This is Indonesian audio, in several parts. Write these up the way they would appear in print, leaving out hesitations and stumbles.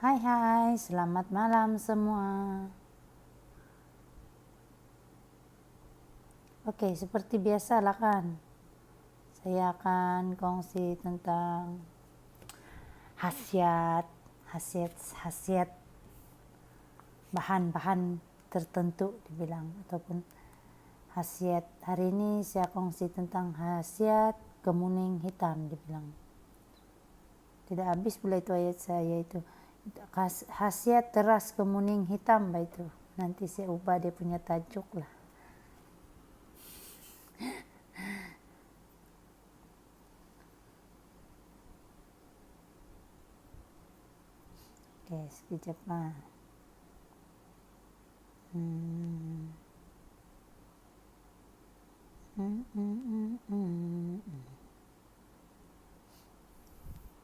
Hai, selamat malam semua. Oke, seperti biasa lah kan. Saya akan kongsi tentang khasiat, khasiat bahan-bahan tertentu dibilang ataupun khasiat. Hari ini saya kongsi tentang khasiat kemuning hitam dibilang. Tidak habis pula itu ayat saya itu. Khasiat teras kemuning hitam itu. Nanti saya ubah dia punya tajuk lah. Oke, sekejap lah.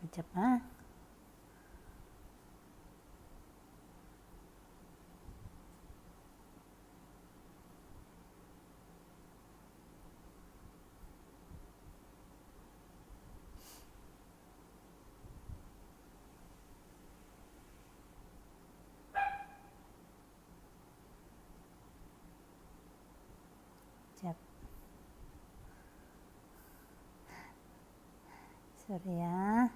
Sekejap ah. Sekejap. Sorry ya.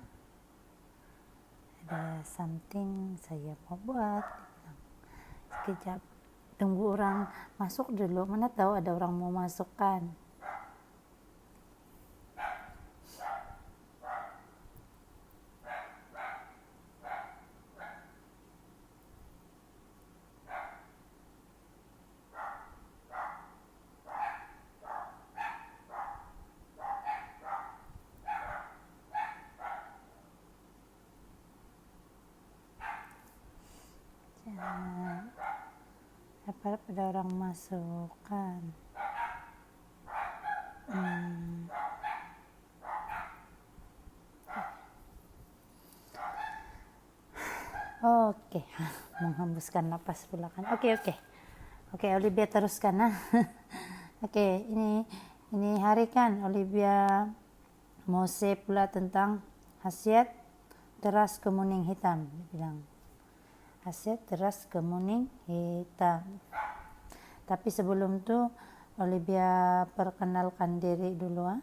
Ada something saya mau buat. Sekejap. Tunggu orang masuk dulu. Mana tahu ada orang mau masukkan. Apa ada orang masukkan? Oke, menghembuskan napas pula kan. Oke, Olivia teruskan nah. Oke, ini hari kan Olivia mau share pula tentang khasiat teras kemuning hitam, bilang. Khasiat teras kemuning hitam. Tapi sebelum itu Olivia perkenalkan diri dulu ah.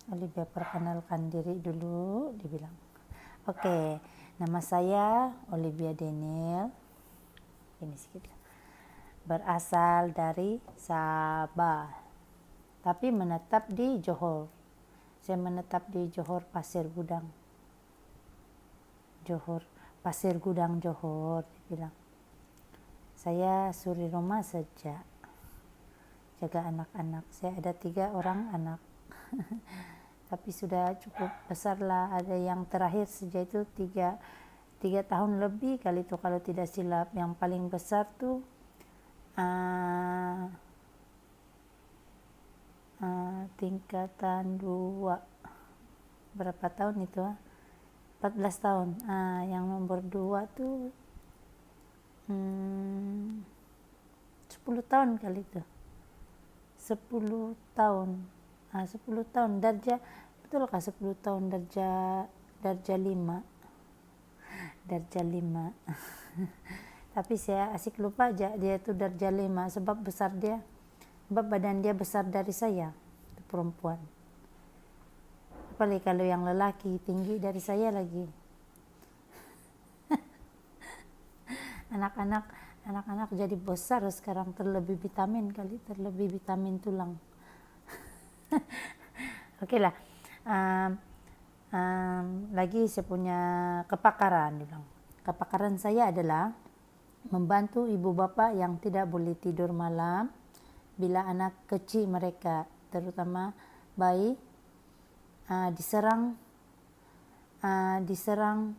Olivia perkenalkan diri dulu, dibilang. Oke, nama saya Olivia Daniel. Ini sedikit. Berasal dari Sabah, tapi menetap di Johor. Saya menetap di Johor Pasir Gudang. Pasir Gudang Johor, dibilang. Saya suri rumah saja, jaga anak-anak. Saya ada 3 orang anak. Tapi sudah cukup besar lah. Ada yang terakhir saja itu 3 tahun lebih kali itu kalau tidak silap. Yang paling besar tuh tingkatan 2. Berapa tahun itu 14 tahun. Yang nomor 2 tuh 10 tahun kali itu. 10 tahun. 10 tahun darjah, betul kah 10 tahun darjah 5. Darjah 5. Tapi saya asik lupa aja dia itu darjah 5 sebab badan dia besar dari saya, itu perempuan. Apalagi kalau yang lelaki tinggi dari saya lagi. Anak-anak jadi besar sekarang, terlebih vitamin tulang. Oke lah. Lagi saya punya kepakaran bilang. Kepakaran saya adalah membantu ibu bapak yang tidak boleh tidur malam bila anak kecil mereka, terutama bayi, diserang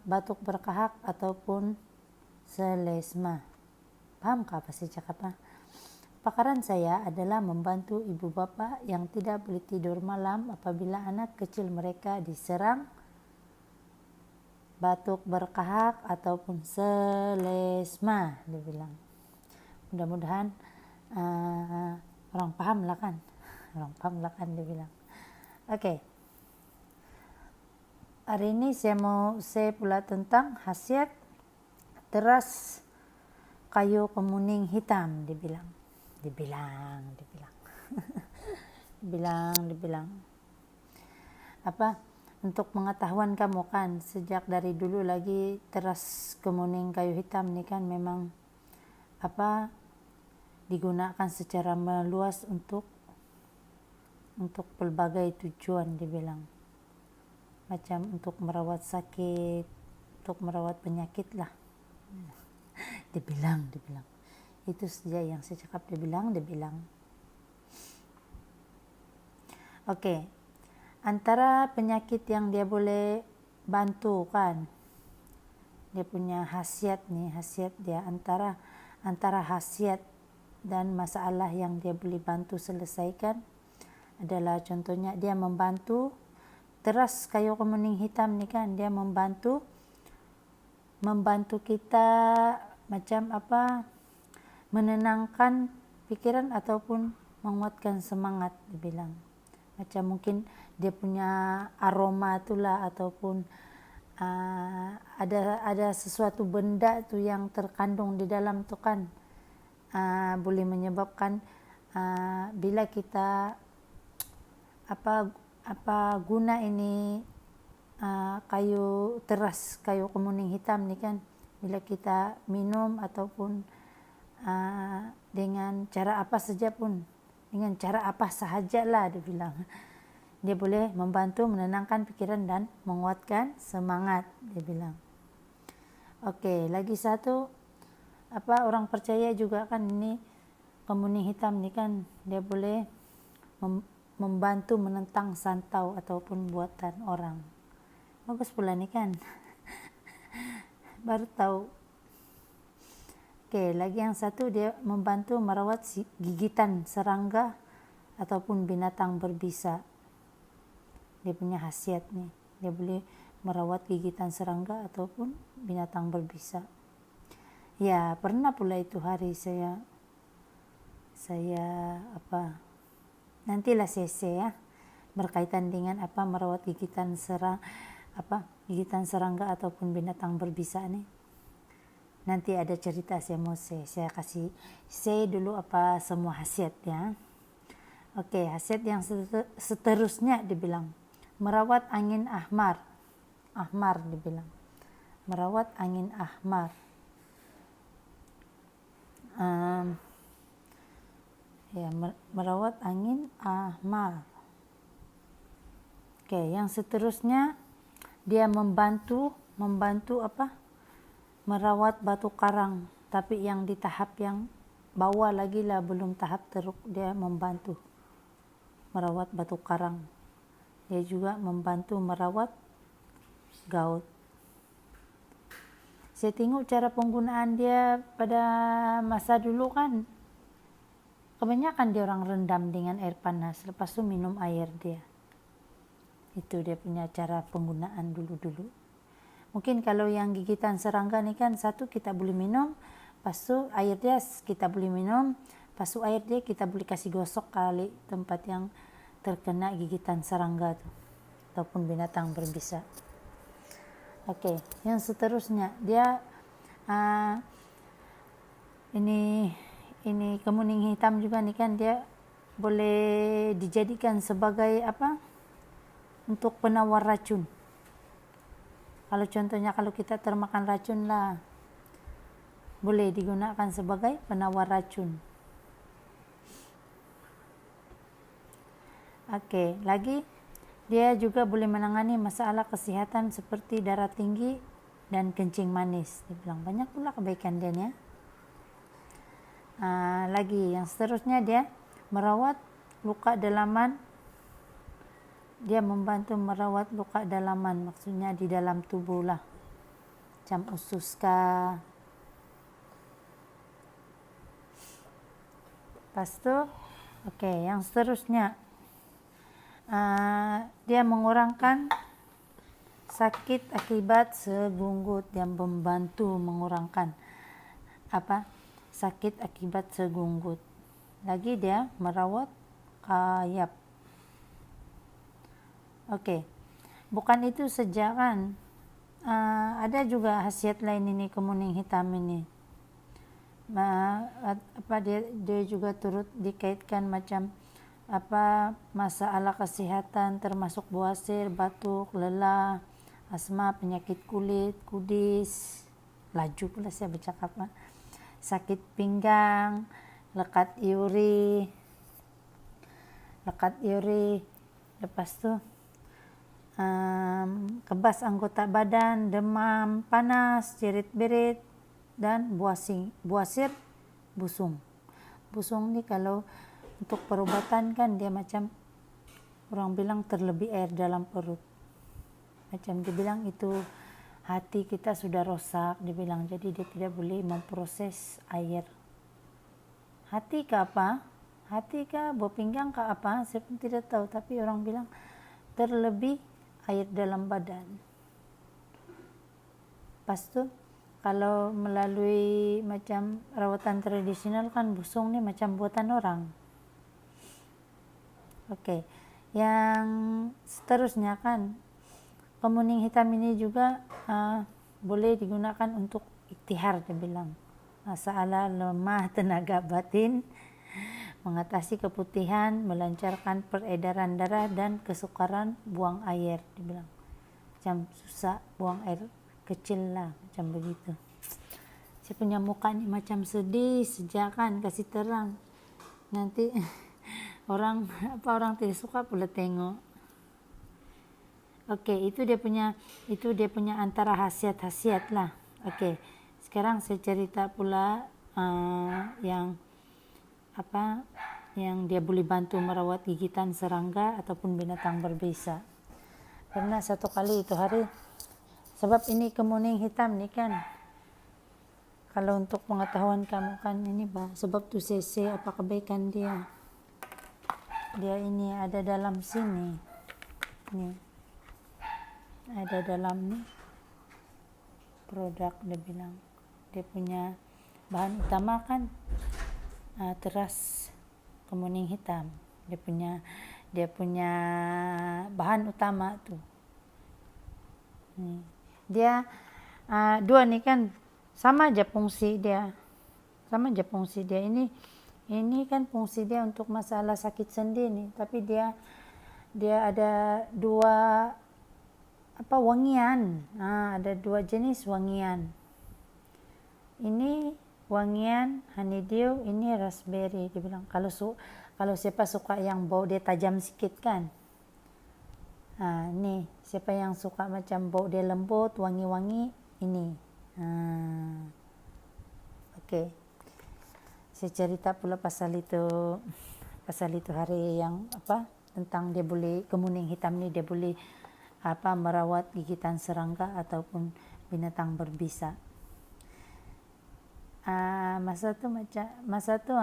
batuk berkahak ataupun selesma. Pahamkah apa sih cakapnya? Pakaran saya adalah membantu ibu bapak yang tidak boleh tidur malam apabila anak kecil mereka diserang batuk berkahak ataupun selesma, dia bilang. Mudah-mudahan orang paham lah kan dia bilang. Oke. Hari ini saya mau share pula tentang khasiat teras kayu kemuning hitam, dibilang. Untuk pengetahuan kamu kan, sejak dari dulu lagi teras kemuning kayu hitam ini kan memang digunakan secara meluas untuk pelbagai tujuan, dibilang. Macam untuk merawat sakit, untuk merawat penyakit lah. dibilang itu saja yang saya cakap, dibilang. Oke, antara penyakit yang dia boleh bantu kan, dia punya khasiat dia antara khasiat dan masalah yang dia boleh bantu selesaikan adalah, contohnya dia membantu teras kayu kemuning hitam nih kan, dia membantu kita macam menenangkan pikiran ataupun menguatkan semangat, dibilang. Macam mungkin dia punya aroma itulah, ataupun ada sesuatu benda tu yang terkandung di dalam tu kan, boleh menyebabkan bila kita guna ini kayu kemuning hitam ni kan, bila kita minum ataupun dengan cara apa saja pun, dengan cara apa sahajalah, dia bilang, dia boleh membantu menenangkan pikiran dan menguatkan semangat, dia bilang. Oke, lagi satu orang percaya juga kan, ini kemuning hitam ni kan dia boleh membantu menentang santau ataupun buatan orang. Bagus pula ni kan. Baru tahu. Oke, lagi yang satu, dia membantu merawat gigitan serangga ataupun binatang berbisa. Dia punya khasiat nih. Dia boleh merawat gigitan serangga ataupun binatang berbisa. Ya, pernah pula itu hari saya nantilah saya berkaitan dengan merawat gigitan serangga ataupun binatang berbisa nih. Nanti ada cerita saya mau saya kasih dulu semua khasiatnya. Oke, khasiat yang seterusnya dibilang merawat angin ahmar dibilang. Merawat angin ahmar. Merawat angin ahmar. Oke, yang seterusnya dia membantu merawat batu karang, tapi yang di tahap yang bawah lagi lah, belum tahap teruk. Dia membantu merawat batu karang. Dia juga membantu merawat gout. Saya tengok cara penggunaan dia pada masa dulu kan, kebanyakan dia orang rendam dengan air panas, lepas tu minum air dia. Itu dia punya cara penggunaan dulu-dulu. Mungkin kalau yang gigitan serangga ni kan, satu kita boleh minum, lepas tu air dia kita boleh minum, lepas tu air dia kita boleh kasih gosok kali tempat yang terkena gigitan serangga tu ataupun binatang berbisa. Oke, yang seterusnya dia ini kemuning hitam juga nih kan, dia boleh dijadikan sebagai untuk penawar racun. Kalau contohnya kalau kita termakan racun lah, boleh digunakan sebagai penawar racun. Oke, lagi dia juga boleh menangani masalah kesihatan seperti darah tinggi dan kencing manis. Dia bilang banyak pula kebaikan dia nih. Lagi yang seterusnya dia merawat luka dalaman. Dia membantu merawat luka dalaman, maksudnya di dalam tubuh lah, macam usus kah. Lepas tu yang seterusnya dia mengurangkan sakit akibat segunggut. Dia membantu mengurangkan sakit akibat segunggut. Lagi dia merawat kayap. Bukan itu saja kan, ada juga khasiat lain ini kemuning hitam ini. Dia juga turut dikaitkan macam masalah kesehatan termasuk bawasir, batuk, lelah, asma, penyakit kulit, kudis, laju pula saya bercakap, sakit pinggang, lekat uri, lepas tu kebas anggota badan, demam, panas, jerit-berit, dan buasir, busung. Busung ni kalau untuk perubatan kan dia macam orang bilang terlebih air dalam perut. Macam dia bilang itu hati kita sudah rosak, dia bilang, jadi dia tidak boleh memproses air. Hati ke apa? Hati ke buah pinggang ke apa? Saya pun tidak tahu, tapi orang bilang terlebih air dalam badan. Lepas tu kalau melalui macam rawatan tradisional kan busung ni macam buatan orang. Okey, yang seterusnya kan kemuning hitam ini juga boleh digunakan untuk iktihar, dia bilang. Masalah lemah tenaga batin, mengatasi keputihan, melancarkan peredaran darah dan kesukaran buang air, dia bilang. Macam susah buang air kecil lah, macam begitu. Saya punya muka ni macam sedih sejak kan, kasih terang. Nanti orang tidak suka pula tengok. Okey, itu dia punya antara khasiat-khasiat lah. Okey, sekarang saya cerita pula yang dia boleh bantu merawat gigitan serangga ataupun binatang berbisa. Pernah satu kali itu hari, sebab ini kemuning hitam ni kan, kalau untuk pengetahuan kamu kan ini sebab tu CC apa kebaikan dia ini ada dalam sini, ni ada dalam ni produk, dia bilang dia punya bahan utama kan teras kemuning hitam, dia punya bahan utama tu dia dua ni kan sama aja fungsi dia. Ini kan fungsi dia untuk masalah sakit sendi ni, tapi dia ada dua wangian. Ada dua jenis wangian. Ini wangian honeydew, ini raspberry, dia bilang. Kalau siapa suka yang bau dia tajam sikit kan. Ni siapa yang suka macam bau dia lembut, wangi-wangi, ini. Okey. Saya cerita pula pasal itu hari yang tentang dia boleh kemuning hitam ni dia boleh merawat gigitan serangga ataupun binatang berbisa. Masa tu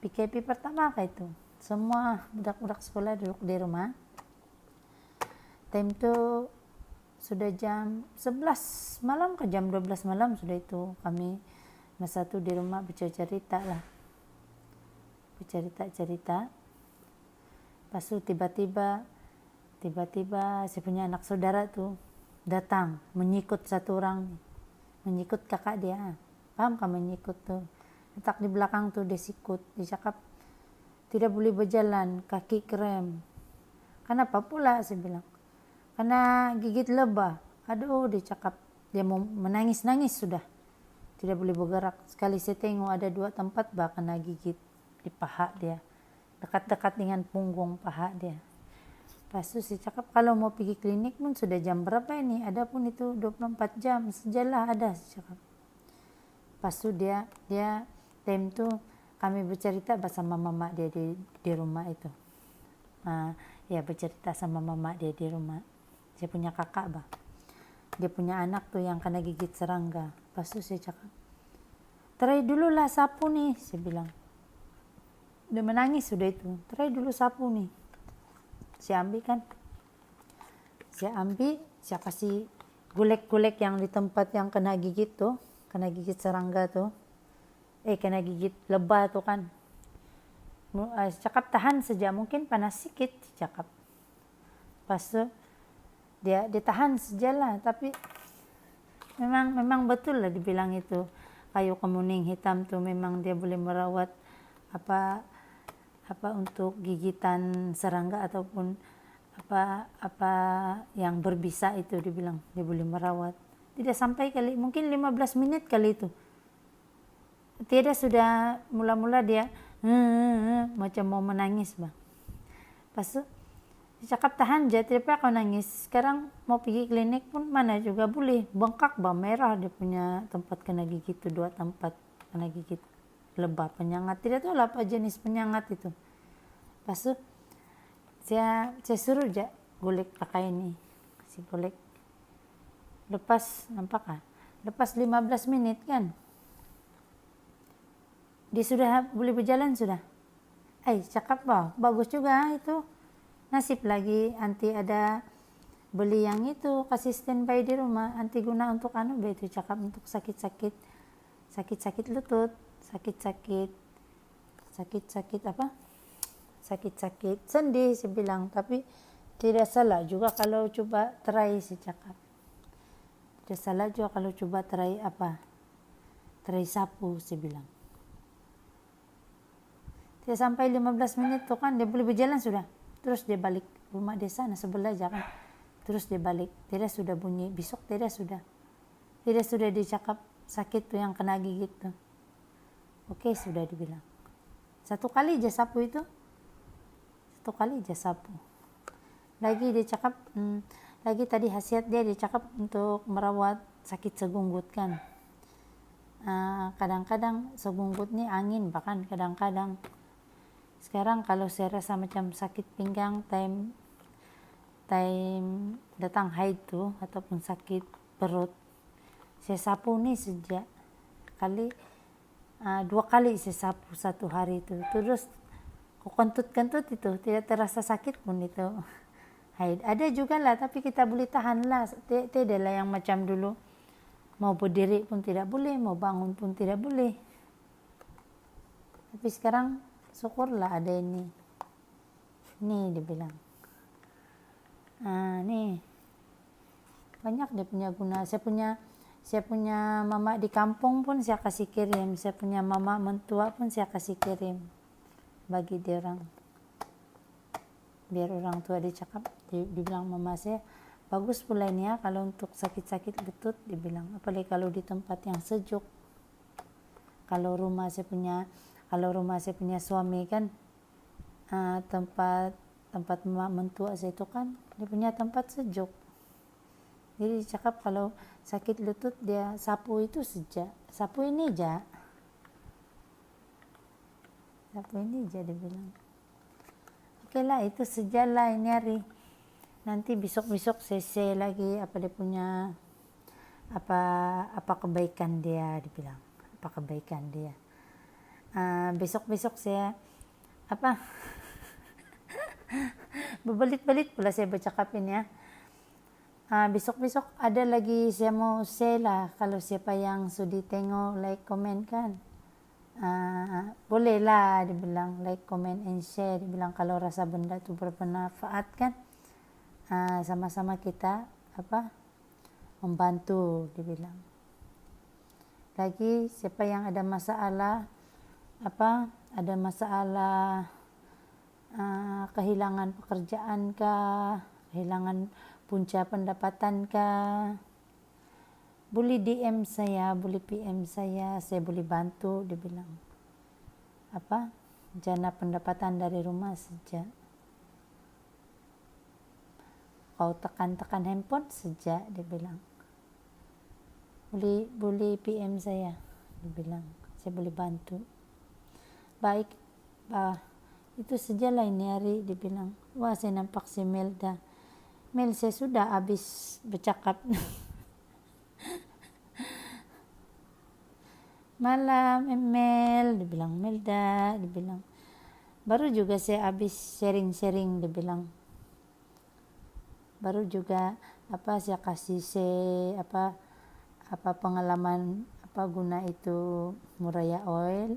PKP pertama itu semua budak-budak sekolah duduk di rumah. Time tu sudah jam 11 malam ke jam 12 malam sudah itu kami masa tu di rumah bercerita. Lepas tu tiba-tiba saya punya anak saudara tu datang menyikut satu orang, menyikut kakak dia. Paham kan menyikut tu? Letak di belakang tu dia sikut, dia cakap tidak boleh berjalan, kaki krem. Kenapa pula? Saya bilang karena gigit lebah. Aduh, dia cakap dia mau menangis-nangis sudah, tidak boleh bergerak. Sekali saya tengok ada 2 tempat kena gigit di paha dia, dekat-dekat dengan punggung paha dia. Lepas tu saya cakap kalau mau pergi klinik pun sudah jam berapa ini, ada pun itu 24 jam sejalah ada, saya cakap. Lepas tu dia time tu kami bercerita bersama mama dia di rumah itu. Bercerita sama mama dia di rumah. Saya punya kakak dia punya anak tu yang kena gigit serangga. Lepas tu saya cakap, try dulu lah sapu nih, saya bilang. Dia menangis sudah itu, try dulu sapu nih. Saya ambil, saya kasih gulek-gulek yang di tempat yang kena gigit serangga tu, kena gigit lebah tu kan. Cakap tahan saja, mungkin panas sikit, cakap. Lepas tu dia ditahan sajalah. Tapi memang betul lah dibilang itu kayu kemuning hitam tuh memang dia boleh merawat apa untuk gigitan serangga ataupun apa yang berbisa itu, dibilang dia boleh merawat. Tidak sampai kali, mungkin 15 menit kali itu. Tidak, sudah mula-mula dia macam mau menangis bang. Pas cakap tahan aja, tapi aku nangis. Sekarang mau pergi klinik pun mana juga boleh, bengkak bang, merah dia punya tempat kena gigit itu, 2 tempat kena gigit, lebah penyengat, tidak tahu lah apa jenis penyengat itu. Pas itu saya suruh aja golek pakai ini, si golek. Lepas nampak kan, lepas 15 menit kan dia sudah boleh berjalan sudah. Cakap bang, bagus juga itu. Nasib lagi anti ada beli yang itu, kasih standby di rumah, anti guna untuk itu, cakap untuk sakit-sakit lutut, sakit-sakit sendi, saya bilang. Tapi tidak salah juga kalau coba try, saya cakap. Tidak salah juga kalau coba try try sapu, saya bilang. Tidak sampai 15 menit tuh kan dia boleh berjalan sudah. Terus dia balik rumah desa sebelah aja kan. Terus dia balik, tidak sudah bunyi besok, tidak sudah dicakap sakit tuh yang kena gigit tuh. Oke, sudah dibilang. 1 kali aja sapu itu. 1 kali aja sapu. Lagi dia cakap, lagi tadi khasiat dia cakap untuk merawat sakit segunggut kan. Kadang-kadang segunggut nih angin, bahkan kadang-kadang. Sekarang kalau saya rasa macam sakit pinggang time datang haid tuh ataupun sakit perut, saya sapu nih sejak 2 kali saya sapu 1 hari itu. Terus kentut itu tidak terasa sakit pun itu. Haid ada juga lah, tapi kita boleh tahan lah. Tidak lah yang macam dulu mau berdiri pun tidak boleh, mau bangun pun tidak boleh. Tapi sekarang syukurlah ada ini dibilang. Nih banyak dia punya guna. Saya punya mama di kampung pun saya kasih kirim, saya punya mama mentua pun saya kasih kirim bagi dia orang, biar orang tua dia cakap, dibilang mama saya bagus pula ini ya kalau untuk sakit-sakit lutut, dibilang. Apalagi kalau di tempat yang sejuk. Kalau rumah saya punya suami kan, tempat mama mentua saya itu kan dia punya tempat sejuk. Jadi cakap kalau sakit lutut dia sapu itu sapu ini aja dia bilang. Oke lah, itu sejalah ini hari. Nanti besok saya lagi dia punya apa kebaikan dia, dibilang. Apa kebaikan dia. Besok saya berbelit-belit pula saya bercakapin ya. Besok ada lagi saya mau share lah. Kalau siapa yang sudi tengok, like, comment kan, boleh lah dibilang, like, comment and share, dibilang. Kalau rasa benda itu bermanfaat kan, sama-sama kita membantu, dibilang. Lagi siapa yang ada masalah kehilangan pekerjaan kah, kehilangan punca pendapatan kah, boleh DM saya, boleh PM saya boleh bantu, dibilang. Jana pendapatan dari rumah saja. Kau tekan handphone saja, dibilang. Boleh PM saya, dibilang. Saya boleh bantu. Baik, itu sajalah ini hari, dibilang. Wah, saya nampak si Melda. Saya sudah habis bercakap. Malam Mel, dibilang. Melda, dibilang. Baru juga saya habis sharing, dibilang. Baru juga saya kasih pengalaman guna itu Muraya Oil.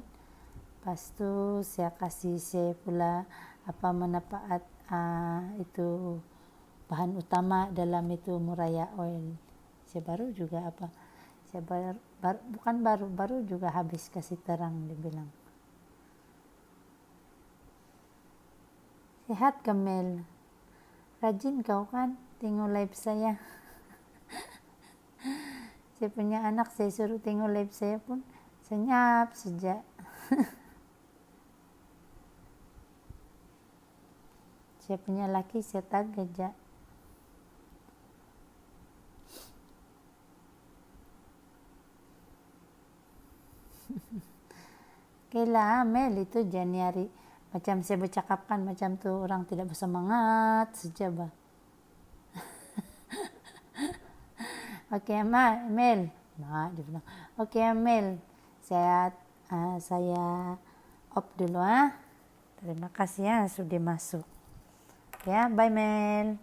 Pas tu saya kasih pula manfaat itu bahan utama dalam itu Muraya oil. Saya baru juga saya baru juga habis kasih terang, dibilang. Sehat Kamel, rajin kau kan tengok live saya. Saya punya anak, saya suruh tengok live saya pun senyap saja. Saya punya laki, saya tag aja. Kayla Mel itu Januari, macam saya bercakapkan macam tu orang tidak bersemangat saja bah. Okey Mel, dia bilang. Okey Mel, saya off dulu. Terima kasih ya sudah masuk. Ya, bye Mel.